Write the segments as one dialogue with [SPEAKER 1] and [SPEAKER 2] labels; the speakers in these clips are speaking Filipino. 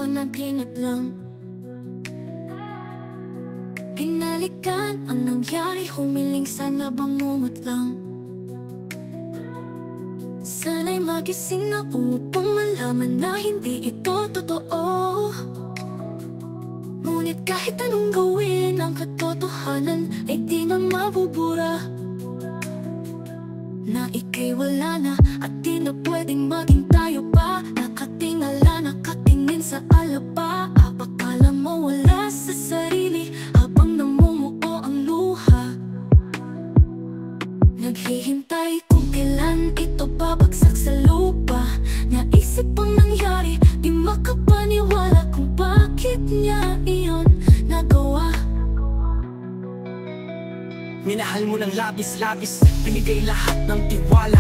[SPEAKER 1] panaginip lang. Pinalikan ang nangyari, humiling sana bangungot lang. Sana'y magising na upang malaman na hindi ito totoo. Ngunit kahit anong gawin, ang katotohanan ay di na mabubura. Na ika'y wala na at di na pwedeng maging tayo pa. Nakatingala, nakatingin sa alaba. Apakala mo wala sa sarili habang namumuo ang luha. Naghihintay kung kailan ito babagsak sa lupa. Naisip ang nangyari, di makapaniwala kung bakit niya iyon nagawa.
[SPEAKER 2] Minahal mo ng labis-labis, binigay lahat ng tiwala.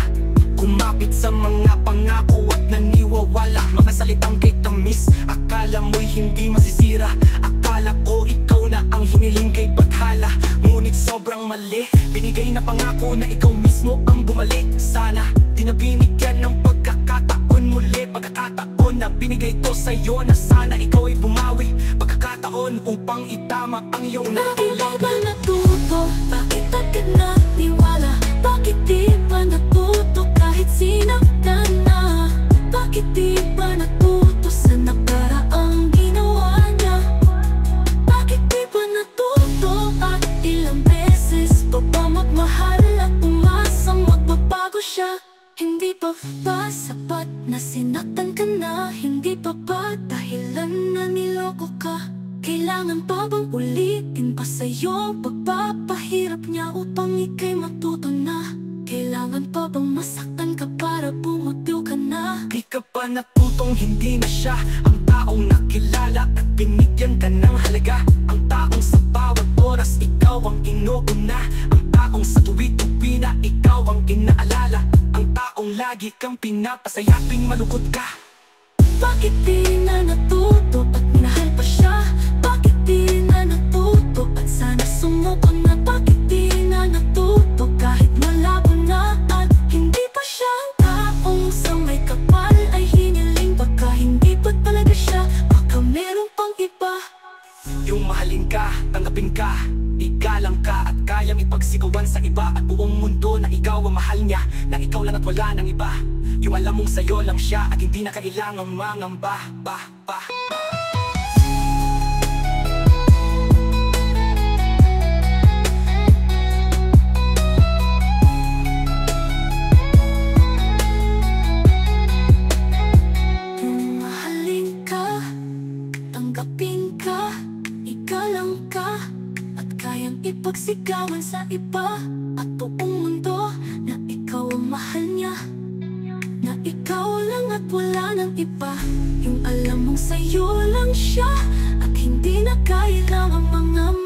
[SPEAKER 2] Kumapit sa mga pangako at naniwawala. Mga salitang kay tamis, akala mo'y hindi masisira. Akala ko ikaw na ang hiniling kay bathala. Ngunit sobrang mali, binigay na pangako na ikaw mismo ang bumalik. Sana di na binigyan ng pagkakataon muli. Pagkakataon na binigay to sa'yo, na sana ikaw ay bumawi. Pagkakataon upang itama ang iyong
[SPEAKER 1] Bakit ba natuto? Bakit agad naniwala? Bakit di ba natuto kahit sinaktan na? Bakit di ba natuto sa nakaraang ginawa niya? Bakit di ba natuto at ilang beses pa ba magmahal at umasang magbabago siya? Hindi pa ba sapat na sinaktan ka na? Hindi pa ba dahilan na niloko ka? Kailangan pa bang ulitin pa sa'yo ang pagpapahirap niya upang ika'y matuto na? Kailangan pa bang masaktan ka para bumutil ka na?
[SPEAKER 2] Di ka pa natutong hindi na siya ang taong nakilala at binigyan ka ng halaga. Ang taong sa bawat oras ikaw ang inuuna. Ang taong sa tuwi-tuwi na ikaw ang inaalala. Ang taong lagi kang pinapasaya tuwing malungkot ka.
[SPEAKER 1] Bakit di na natuto at minahal pa siya? Bakit di na natuto at sana sumuko na? Bakit di na natuto kahit malabo na at hindi pa siya ang taong sa may kapal ay hiniling? Baka hindi pa talaga siya, baka meron pang iba.
[SPEAKER 2] Yung mahalin ka, tanggapin ka, igalang ka at kayang ipagsigawan sa iba. At buong mundo na ikaw ang mahal niya, na ikaw lang at wala ng iba. Yung alam mong sa'yo lang siya at hindi na kailangang mangamba.
[SPEAKER 1] Yung mahalin ka, tanggapin ka, igalang ka, at kayang ipagsigawan sa iba. At buong mundo na ikaw ang mahal niya, na ikaw lang at wala ng iba. Yung alam mong sa'yo lang siya at hindi na kailangang mangamba.